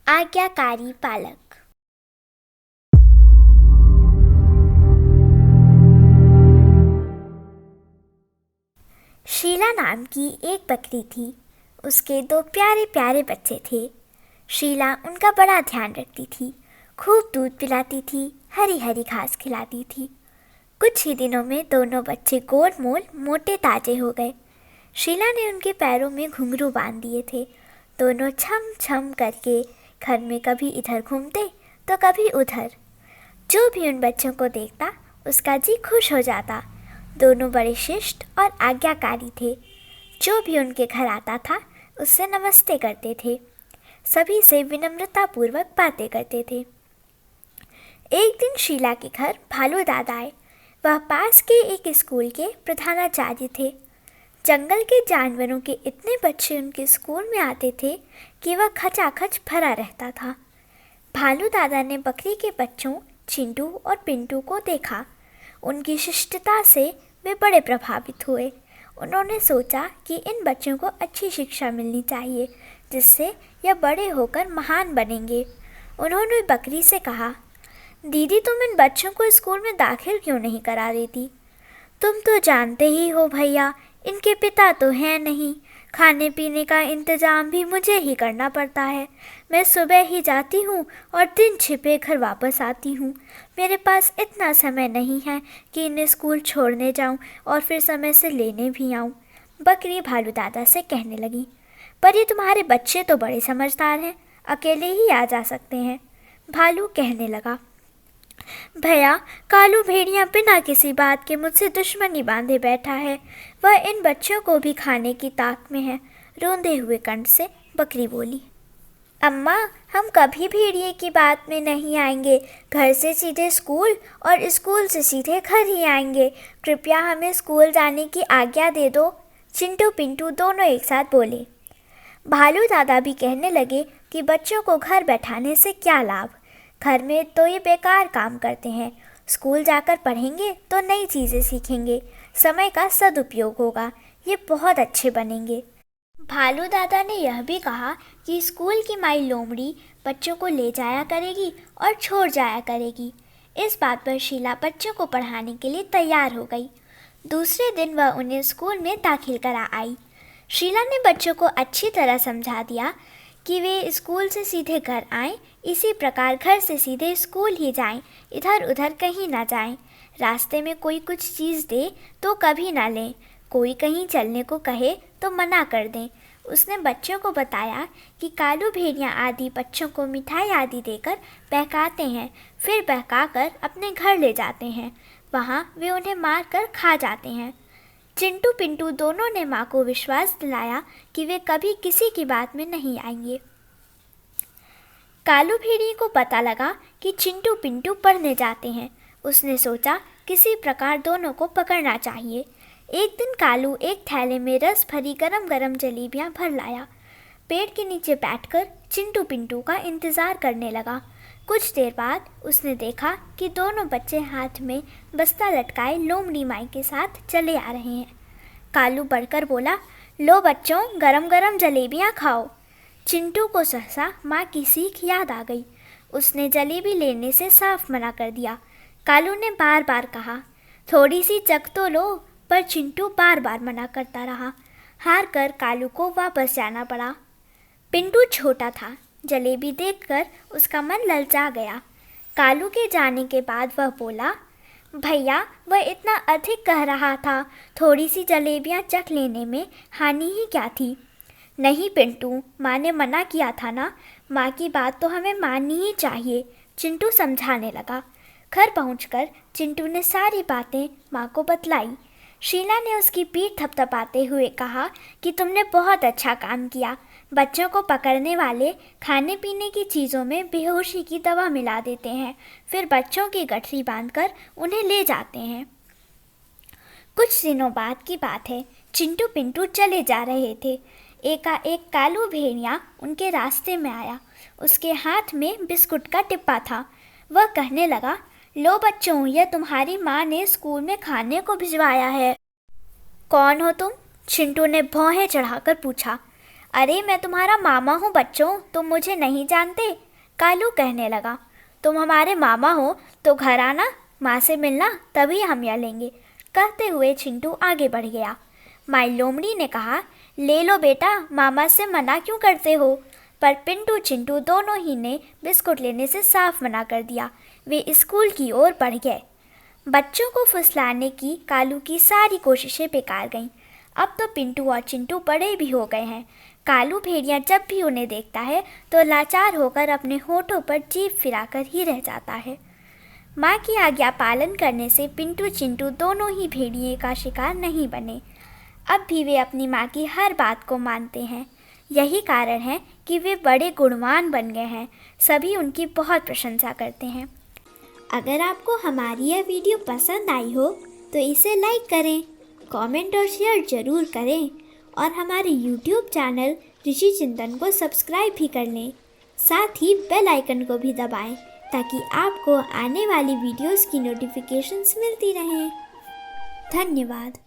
आज्ञाकारी पालक। शीला नाम की एक बकरी थी। उसके 2 प्यारे प्यारे बच्चे थे। शीला उनका बड़ा ध्यान रखती थी, खूब दूध पिलाती थी, हरी हरी घास खिलाती थी। कुछ ही दिनों में दोनों बच्चे गोल मोल मोटे ताजे हो गए। शीला ने उनके पैरों में घुंघरू बांध दिए थे। दोनों छम छम करके घर में कभी इधर घूमते तो कभी उधर। जो भी उन बच्चों को देखता उसका जी खुश हो जाता। दोनों बड़े शिष्ट और आज्ञाकारी थे। जो भी उनके घर आता था उससे नमस्ते करते थे, सभी से विनम्रतापूर्वक बातें करते थे। एक दिन शीला के घर भालू दादा आए। वह पास के एक स्कूल के प्रधानाचार्य थे। जंगल के जानवरों के इतने बच्चे उनके स्कूल में आते थे कि वह खचाखच भरा रहता था। भालू दादा ने बकरी के बच्चों चिंटू और पिंटू को देखा। उनकी शिष्टता से वे बड़े प्रभावित हुए। उन्होंने सोचा कि इन बच्चों को अच्छी शिक्षा मिलनी चाहिए, जिससे यह बड़े होकर महान बनेंगे। उन्होंने बकरी से कहा, दीदी तुम इन बच्चों को स्कूल में दाखिल क्यों नहीं करा देती? तुम तो जानते ही हो भैया, इनके पिता तो हैं नहीं। खाने पीने का इंतज़ाम भी मुझे ही करना पड़ता है। मैं सुबह ही जाती हूँ और दिन छिपे घर वापस आती हूँ। मेरे पास इतना समय नहीं है कि इन्हें स्कूल छोड़ने जाऊँ और फिर समय से लेने भी आऊँ। बकरी भालू दादा से कहने लगी, पर ये तुम्हारे बच्चे तो बड़े समझदार हैं, अकेले ही आ जा सकते हैं। भालू कहने लगा, भैया कालू भेड़िया बिना किसी बात के मुझसे दुश्मनी बांधे बैठा है। वह इन बच्चों को भी खाने की ताक में है। रोंदे हुए कंठ से बकरी बोली, अम्मा हम कभी भेड़िए की बात में नहीं आएंगे। घर से सीधे स्कूल और स्कूल से सीधे घर ही आएंगे। कृपया हमें स्कूल जाने की आज्ञा दे दो। चिंटू पिंटू दोनों एक साथ बोले। भालू दादा भी कहने लगे कि बच्चों को घर बैठाने से क्या लाभ, घर में तो ये बेकार काम करते हैं। स्कूल जाकर पढ़ेंगे तो नई चीज़ें सीखेंगे, समय का सदुपयोग होगा, ये बहुत अच्छे बनेंगे। भालू दादा ने यह भी कहा कि स्कूल की माई लोमड़ी बच्चों को ले जाया करेगी और छोड़ जाया करेगी। इस बात पर शीला बच्चों को पढ़ाने के लिए तैयार हो गई। दूसरे दिन वह उन्हें स्कूल में दाखिल करा आई। शीला ने बच्चों को अच्छी तरह समझा दिया कि वे स्कूल से सीधे घर आएं, इसी प्रकार घर से सीधे स्कूल ही जाएं, इधर उधर कहीं ना जाएं। रास्ते में कोई कुछ चीज़ दे तो कभी ना लें, कोई कहीं चलने को कहे तो मना कर दें। उसने बच्चों को बताया कि कालू भेड़िया आदि बच्चों को मिठाई आदि देकर बहकाते हैं, फिर बहकाकर अपने घर ले जाते हैं। वहाँ वे उन्हें मार कर खा जाते हैं। चिंटू पिंटू दोनों ने माँ को विश्वास दिलाया कि वे कभी किसी की बात में नहीं आएंगे। कालू भेड़िए को पता लगा कि चिंटू पिंटू पढ़ने जाते हैं। उसने सोचा किसी प्रकार दोनों को पकड़ना चाहिए। एक दिन कालू एक थैले में रस भरी गरम गरम जलेबियाँ भर लाया। पेड़ के नीचे बैठकर चिंटू पिंटू का इंतज़ार करने लगा। कुछ देर बाद उसने देखा कि दोनों बच्चे हाथ में बस्ता लटकाए लोमड़ी माई के साथ चले आ रहे हैं। कालू बढ़कर बोला, लो बच्चों गरम गरम जलेबियाँ खाओ। चिंटू को सहसा माँ की सीख याद आ गई। उसने जलेबी लेने से साफ मना कर दिया। कालू ने बार बार कहा, थोड़ी सी चख तो लो, पर चिंटू बार बार मना करता रहा। हार कर कालू को वापस जाना पड़ा। पिंटू छोटा था, जलेबी देखकर उसका मन ललचा गया। कालू के जाने के बाद वह बोला, भैया वह इतना अधिक कह रहा था, थोड़ी सी जलेबियाँ चख लेने में हानि ही क्या थी। नहीं पिंटू, माँ ने मना किया था ना, माँ की बात तो हमें माननी ही चाहिए, चिंटू समझाने लगा। घर पहुंचकर चिंटू ने सारी बातें माँ को बतलाई। शीला ने उसकी पीठ थपथपाते हुए कहा कि तुमने बहुत अच्छा काम किया। बच्चों को पकड़ने वाले खाने पीने की चीज़ों में बेहोशी की दवा मिला देते हैं, फिर बच्चों की गठरी बांधकर उन्हें ले जाते हैं। कुछ दिनों बाद की बात है, चिंटू पिंटू चले जा रहे थे। एकाएक कालू भेड़िया उनके रास्ते में आया। उसके हाथ में बिस्कुट का डिब्बा था। वह कहने लगा, लो बच्चों, यह तुम्हारी माँ ने स्कूल में खाने को भिजवाया है। कौन हो तुम? चिंटू ने भौहें चढ़ाकर पूछा। अरे मैं तुम्हारा मामा हूँ बच्चों, तुम मुझे नहीं जानते, कालू कहने लगा। तुम हमारे मामा हो तो घर आना, माँ से मिलना, तभी हम यह लेंगे। कहते हुए चिंटू आगे बढ़ गया। माई लोमड़ी ने कहा, ले लो बेटा, मामा से मना क्यों करते हो? पर पिंटू चिंटू दोनों ही ने बिस्कुट लेने से साफ मना कर दिया। वे स्कूल की ओर बढ़ गए। बच्चों को फुसलाने की कालू की सारी कोशिशें बेकार गईं। अब तो पिंटू और चिंटू बड़े भी हो गए हैं। कालू भेड़िया जब भी उन्हें देखता है तो लाचार होकर अपने होठों पर जीभ फिराकर ही रह जाता है। माँ की आज्ञा पालन करने से पिंटू चिंटू दोनों ही भेड़िए का शिकार नहीं बने। अब भी वे अपनी माँ की हर बात को मानते हैं। यही कारण है कि वे बड़े गुणवान बन गए हैं। सभी उनकी बहुत प्रशंसा करते हैं। अगर आपको हमारी यह वीडियो पसंद आई हो तो इसे लाइक करें, कमेंट और शेयर ज़रूर करें और हमारे YouTube चैनल ऋषि चिंतन को सब्सक्राइब भी कर लें। साथ ही बेल आइकन को भी दबाएं ताकि आपको आने वाली वीडियोस की नोटिफिकेशंस मिलती रहें। धन्यवाद।